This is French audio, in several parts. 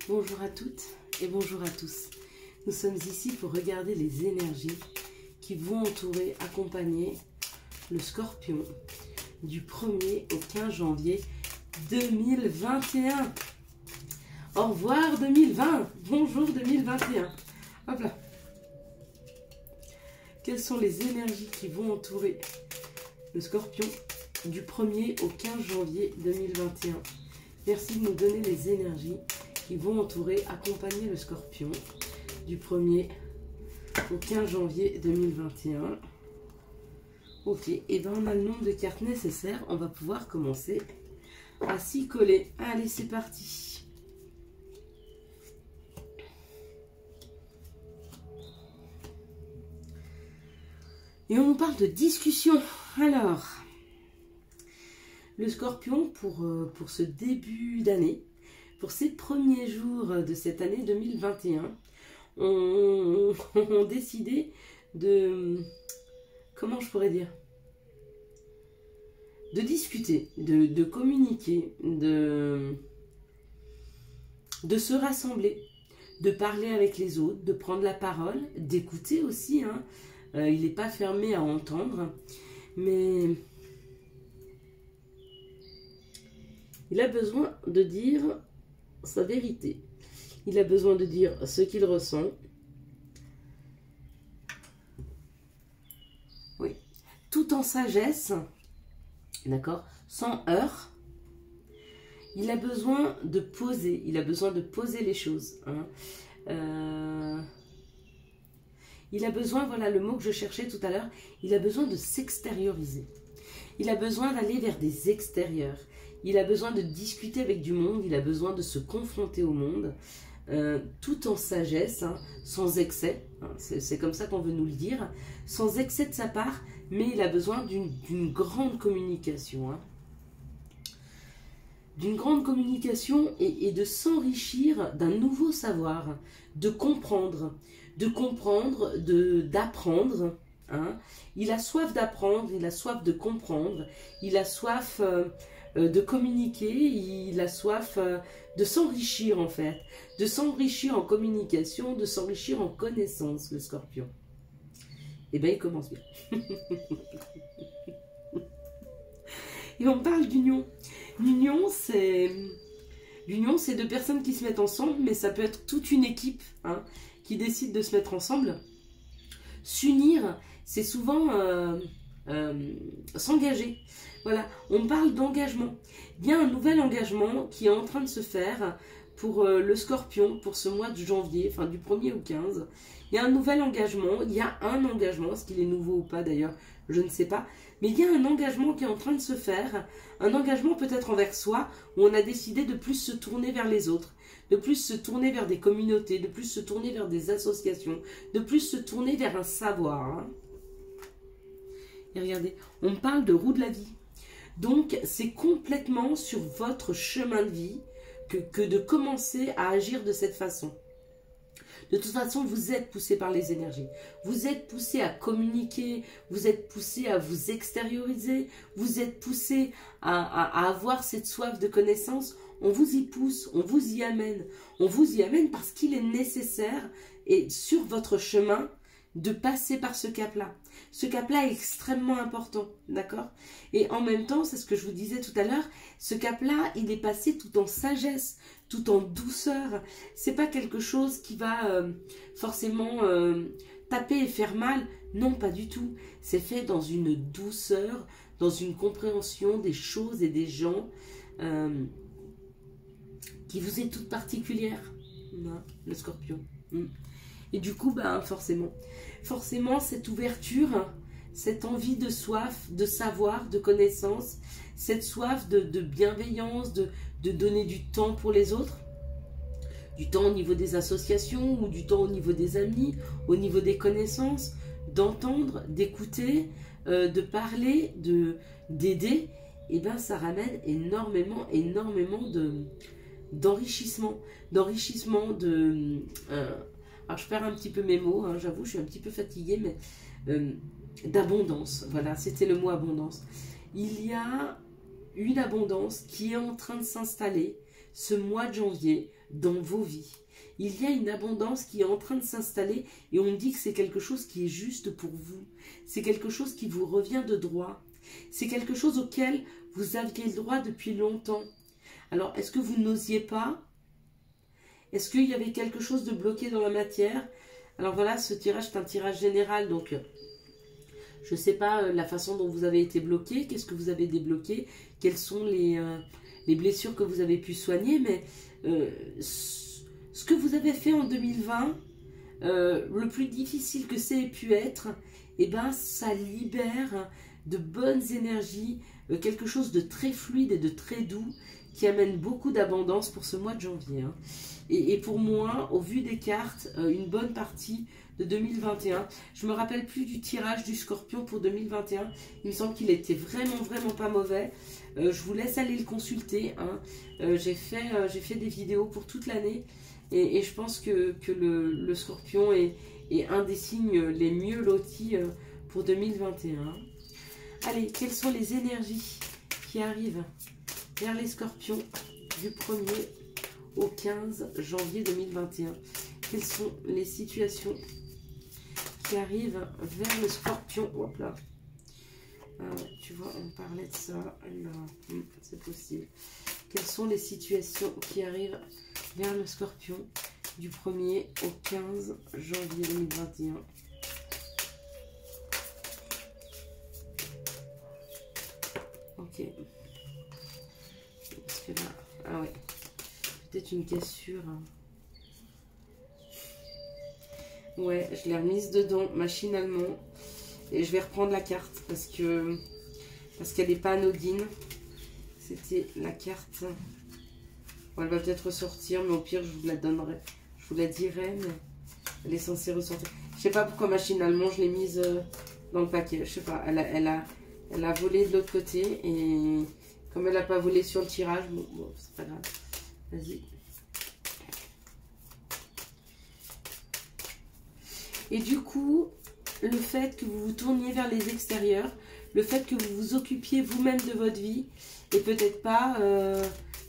Bonjour à toutes et bonjour à tous. Nous sommes ici pour regarder les énergies qui vont entourer, accompagner le Scorpion du 1er au 15 janvier 2021. Au revoir 2020, bonjour 2021. Hop là. Quelles sont les énergies qui vont entourer le Scorpion du 1er au 15 janvier 2021? Merci de nous donner les énergies qui vont entourer, accompagner le Scorpion du 1er au 15 janvier 2021. Ok, et bien on a le nombre de cartes nécessaires. On va pouvoir commencer à s'y coller. Allez, c'est parti. Et on nous parle de discussion. Alors, le Scorpion, pour ce début d'année, pour ces premiers jours de cette année 2021, ont décidé de, comment je pourrais dire, de discuter, de communiquer, de se rassembler, de parler avec les autres, de prendre la parole, d'écouter aussi, hein. Il n'est pas fermé à entendre, mais il a besoin de dire sa vérité. Il a besoin de dire ce qu'il ressent. Oui. Tout en sagesse, d'accord, sans heurts. Il a besoin de poser. Il a besoin de poser les choses. Hein. Il a besoin, voilà le mot que je cherchais tout à l'heure, il a besoin de s'extérioriser. Il a besoin d'aller vers des extérieurs. Il a besoin de discuter avec du monde, il a besoin de se confronter au monde, tout en sagesse, hein, sans excès. Hein, c'est comme ça qu'on veut nous le dire, sans excès de sa part, mais il a besoin d'une grande communication. Hein. D'une grande communication et de s'enrichir d'un nouveau savoir, de comprendre, d'apprendre. Hein. Il a soif d'apprendre, il a soif de comprendre, il a soif de communiquer, il a soif de s'enrichir en fait, de s'enrichir en communication, de s'enrichir en connaissance, le Scorpion. Et bien il commence bien. Et on parle d'union. L'union, c'est deux personnes qui se mettent ensemble, mais ça peut être toute une équipe, hein, qui décide de se mettre ensemble. S'unir, c'est souvent s'engager. Voilà, on parle d'engagement. Il y a un nouvel engagement qui est en train de se faire pour le Scorpion, pour ce mois de janvier, enfin du 1er au 15. Il y a un nouvel engagement, il y a un engagement, est-ce qu'il est nouveau ou pas d'ailleurs, je ne sais pas. Mais il y a un engagement qui est en train de se faire, un engagement peut-être envers soi, où on a décidé de plus se tourner vers les autres, de plus se tourner vers des communautés, de plus se tourner vers des associations, de plus se tourner vers un savoir. Hein. Et regardez, on parle de roue de la vie. Donc c'est complètement sur votre chemin de vie que de commencer à agir de cette façon. De toute façon, vous êtes poussé par les énergies. Vous êtes poussé à communiquer, vous êtes poussé à vous extérioriser, vous êtes poussé à avoir cette soif de connaissance. On vous y pousse, on vous y amène. On vous y amène parce qu'il est nécessaire, et sur votre chemin, de passer par ce cap-là. Ce cap-là est extrêmement important, d'accord? Et en même temps, c'est ce que je vous disais tout à l'heure, ce cap-là, il est passé tout en sagesse, tout en douceur. C'est pas quelque chose qui va forcément taper et faire mal. Non, pas du tout. C'est fait dans une douceur, dans une compréhension des choses et des gens qui vous est toute particulière, hein, le Scorpion. Et du coup, ben, forcément, cette ouverture, cette envie de soif, de savoir, de connaissance, cette soif de bienveillance, de donner du temps pour les autres, du temps au niveau des associations ou du temps au niveau des amis, au niveau des connaissances, d'entendre, d'écouter, de parler, d'aider, et ben ça ramène énormément d'enrichissement, alors je perds un petit peu mes mots, hein, j'avoue, je suis un petit peu fatiguée, mais d'abondance, voilà, c'était le mot abondance. Il y a une abondance qui est en train de s'installer ce mois de janvier dans vos vies. Il y a une abondance qui est en train de s'installer et on me dit que c'est quelque chose qui est juste pour vous. C'est quelque chose qui vous revient de droit. C'est quelque chose auquel vous aviez le droit depuis longtemps. Alors, est-ce que vous n'osiez pas? Est-ce qu'il y avait quelque chose de bloqué dans la matière? Alors voilà, ce tirage est un tirage général, donc je ne sais pas la façon dont vous avez été bloqué, qu'est-ce que vous avez débloqué, quelles sont les blessures que vous avez pu soigner, mais ce que vous avez fait en 2020, le plus difficile que c'est pu être, eh ben, ça libère de bonnes énergies, quelque chose de très fluide et de très doux, qui amène beaucoup d'abondance pour ce mois de janvier. Hein. Et pour moi, au vu des cartes, une bonne partie de 2021, je me rappelle plus du tirage du Scorpion pour 2021, il me semble qu'il était vraiment pas mauvais. Je vous laisse aller le consulter. Hein. J'ai fait des vidéos pour toute l'année et je pense que le Scorpion est un des signes les mieux lotis pour 2021. Allez, quelles sont les énergies qui arrivent vers les Scorpions du 1er au 15 janvier 2021? Quelles sont les situations qui arrivent vers le Scorpion? Hop là. Ah ouais, tu vois, on parlait de ça. Là, c'est possible. Quelles sont les situations qui arrivent vers le Scorpion du 1er au 15 janvier 2021? Ok. Parce que là, ah ouais, peut-être une cassure. Ouais, je l'ai remise dedans machinalement. Et je vais reprendre la carte parce qu'elle n'est pas anodine. C'était la carte. Bon, elle va peut-être ressortir, mais au pire, je vous la donnerai. Je vous la dirai, mais elle est censée ressortir. Je sais pas pourquoi machinalement je l'ai mise dans le paquet. Je sais pas, elle a volé de l'autre côté. Et comme elle n'a pas volé sur le tirage, bon c'est pas grave. Vas-y. Et du coup, le fait que vous vous tourniez vers les extérieurs, le fait que vous vous occupiez vous-même de votre vie, et peut-être pas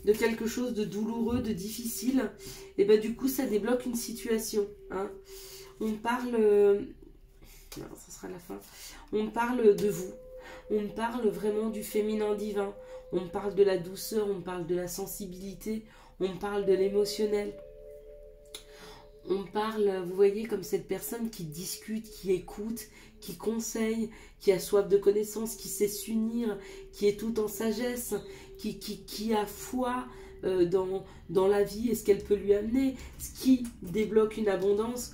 de quelque chose de douloureux, de difficile, et bien du coup, ça débloque une situation. Hein. On parle... non, ça sera la fin. On parle de vous. On parle vraiment du féminin divin. On parle de la douceur, on parle de la sensibilité, on parle de l'émotionnel. On parle, vous voyez, comme cette personne qui discute, qui écoute, qui conseille, qui a soif de connaissances, qui sait s'unir, qui est tout en sagesse, qui a foi dans la vie et ce qu'elle peut lui amener, ce qui débloque une abondance.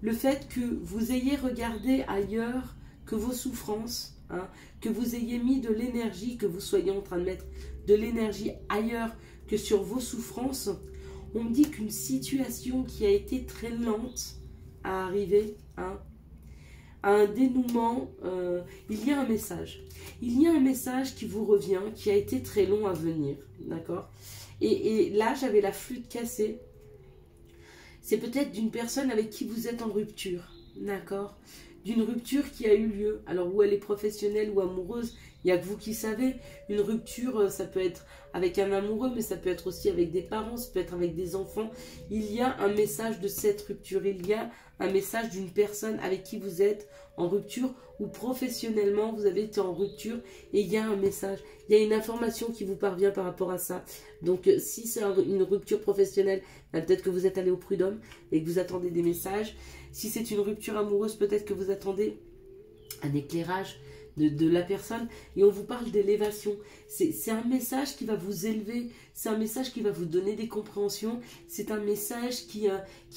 Le fait que vous ayez regardé ailleurs que vos souffrances, hein, que vous ayez mis de l'énergie, que vous soyez en train de mettre de l'énergie ailleurs que sur vos souffrances. On me dit qu'une situation qui a été très lente à arriver à un dénouement, il y a un message. Il y a un message qui vous revient, qui a été très long à venir, d'accord? Et là, j'avais la flûte cassée. C'est peut-être d'une personne avec qui vous êtes en rupture, d'accord? D'une rupture qui a eu lieu, alors où elle est professionnelle ou amoureuse, il n'y a que vous qui savez. Une rupture, ça peut être avec un amoureux, mais ça peut être aussi avec des parents, ça peut être avec des enfants. Il y a un message de cette rupture, il y a un message d'une personne avec qui vous êtes en rupture ou professionnellement vous avez été en rupture et il y a un message, il y a une information qui vous parvient par rapport à ça. Donc si c'est une rupture professionnelle, peut-être que vous êtes allé au prud'homme et que vous attendez des messages. Si c'est une rupture amoureuse, peut-être que vous attendez un éclairage de la personne et on vous parle d'élévation. C'est un message qui va vous élever, c'est un message qui va vous donner des compréhensions, c'est un message qui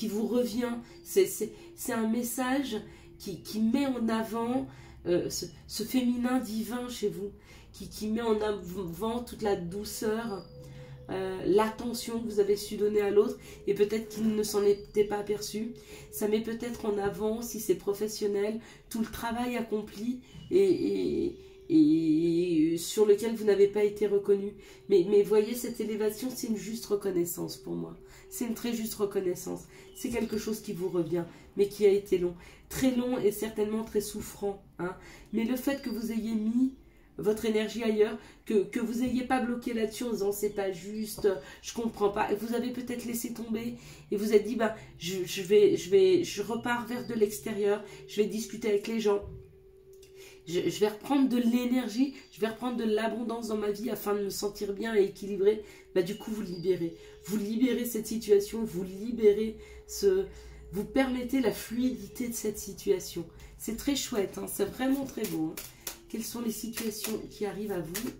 vous revient, c'est un message qui met en avant ce féminin divin chez vous, qui met en avant toute la douceur, l'attention que vous avez su donner à l'autre et peut-être qu'il ne s'en était pas aperçu. Ça met peut-être en avant, si c'est professionnel, tout le travail accompli et sur lequel vous n'avez pas été reconnu. Mais voyez, cette élévation, c'est une juste reconnaissance pour moi. C'est une très juste reconnaissance. C'est quelque chose qui vous revient, mais qui a été long. Très long et certainement très souffrant. Hein. Mais le fait que vous ayez mis votre énergie ailleurs, que vous n'ayez pas bloqué là-dessus en disant c'est pas juste, je comprends pas, et vous avez peut-être laissé tomber, et vous êtes dit, bah, je repars vers de l'extérieur, je vais discuter avec les gens, je vais reprendre de l'énergie, je vais reprendre de l'abondance dans ma vie afin de me sentir bien et équilibré. Bah, du coup, vous libérez cette situation, vous libérez vous permettez la fluidité de cette situation. C'est très chouette, hein, c'est vraiment très beau. Hein. Quelles sont les situations qui arrivent à vous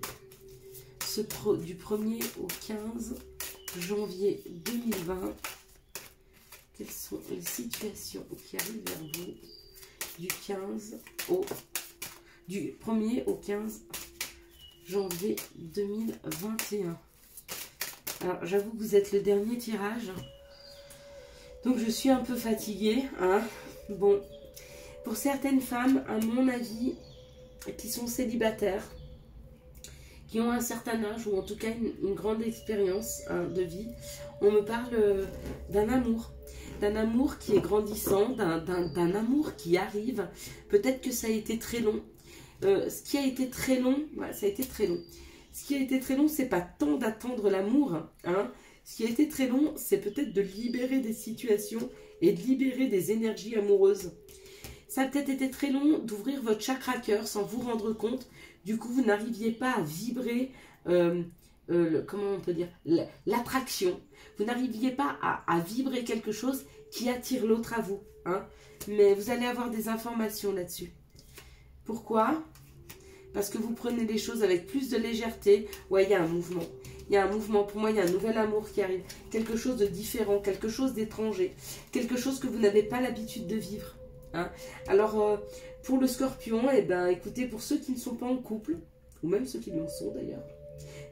du 1er au 15 janvier 2020? Quelles sont les situations qui arrivent vers vous du 1er au 15 janvier 2021? Alors, j'avoue que vous êtes le dernier tirage. Donc, je suis un peu fatiguée. Hein. Bon, pour certaines femmes, à mon avis, qui sont célibataires, qui ont un certain âge, ou en tout cas une grande expérience de vie, on me parle d'un amour qui est grandissant, d'un amour qui arrive. Peut-être que ça a été très long. Ce qui a été très long, voilà, ça a été très long. Ce qui a été très long, c'est pas tant d'attendre l'amour, hein. Ce qui a été très long, c'est peut-être de libérer des situations et de libérer des énergies amoureuses. Ça a peut-être été très long d'ouvrir votre chakra cœur sans vous rendre compte. Du coup, vous n'arriviez pas à vibrer, comment on peut dire, l'attraction. Vous n'arriviez pas à vibrer quelque chose qui attire l'autre à vous, hein. Mais vous allez avoir des informations là-dessus. Pourquoi? Parce que vous prenez les choses avec plus de légèreté. Ouais, il y a un mouvement. Il y a un mouvement. Pour moi, il y a un nouvel amour qui arrive. Quelque chose de différent, quelque chose d'étranger. Quelque chose que vous n'avez pas l'habitude de vivre. Hein. Alors, pour le scorpion, eh ben, écoutez, pour ceux qui ne sont pas en couple, ou même ceux qui le sont d'ailleurs,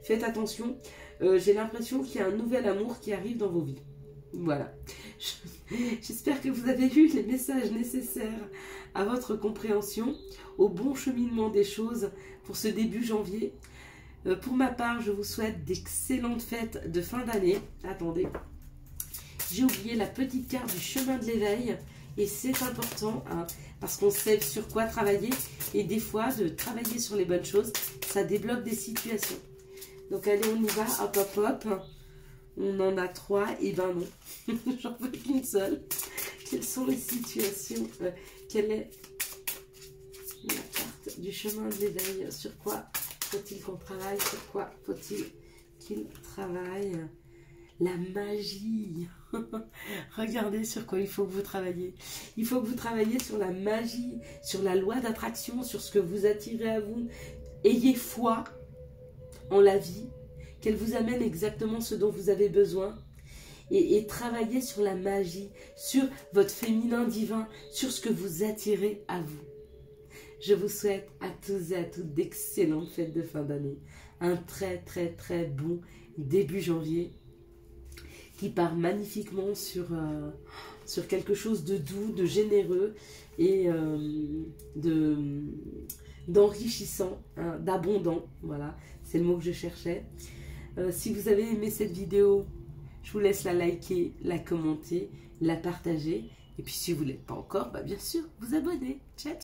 faites attention. J'ai l'impression qu'il y a un nouvel amour qui arrive dans vos vies. Voilà. J'espère que vous avez eu les messages nécessaires à votre compréhension, au bon cheminement des choses pour ce début janvier. Pour ma part, je vous souhaite d'excellentes fêtes de fin d'année. Attendez, j'ai oublié la petite carte du chemin de l'éveil et c'est important hein, parce qu'on sait sur quoi travailler et des fois, de travailler sur les bonnes choses, ça débloque des situations. Donc allez, on y va, hop, hop, hop. On en a 3, et ben non, j'en veux qu'une seule. Quelles sont les situations quelle est la carte du chemin de l'éveil? Sur quoi faut-il qu'on travaille? Sur quoi faut-il qu'il travaille? La magie. Regardez sur quoi il faut que vous travaillez. Il faut que vous travailliez sur la magie, sur la loi d'attraction, sur ce que vous attirez à vous. Ayez foi en la vie, qu'elle vous amène exactement ce dont vous avez besoin. Et travaillez sur la magie, sur votre féminin divin, sur ce que vous attirez à vous. Je vous souhaite à tous et à toutes d'excellentes fêtes de fin d'année. Un très très très bon début janvier qui part magnifiquement sur quelque chose de doux, de généreux et d'enrichissant, hein, d'abondant. Voilà, c'est le mot que je cherchais. Si vous avez aimé cette vidéo, je vous laisse la liker, la commenter, la partager. Et puis si vous ne l'êtes pas encore, bah bien sûr, vous abonner. Ciao!